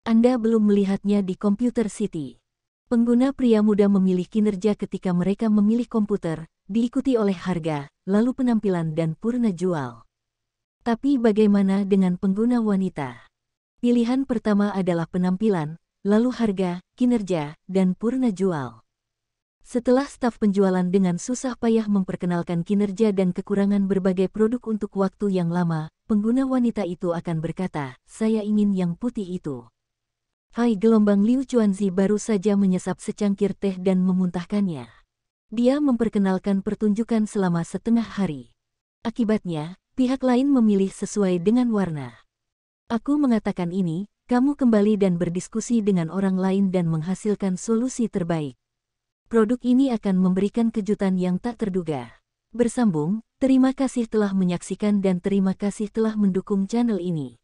Anda belum melihatnya di Computer City. Pengguna pria muda memilih kinerja ketika mereka memilih komputer, diikuti oleh harga, lalu penampilan dan purna jual. Tapi bagaimana dengan pengguna wanita? Pilihan pertama adalah penampilan, lalu harga, kinerja, dan purna jual. Setelah staf penjualan dengan susah payah memperkenalkan kinerja dan kekurangan berbagai produk untuk waktu yang lama, pengguna wanita itu akan berkata, "Saya ingin yang putih itu." Hai gelombang Liu Chuanzi baru saja menyesap secangkir teh dan memuntahkannya. Dia memperkenalkan pertunjukan selama setengah hari. Akibatnya, pihak lain memilih sesuai dengan warna. Aku mengatakan ini, kamu kembali dan berdiskusi dengan orang lain dan menghasilkan solusi terbaik. Produk ini akan memberikan kejutan yang tak terduga. Bersambung, terima kasih telah menyaksikan dan terima kasih telah mendukung channel ini.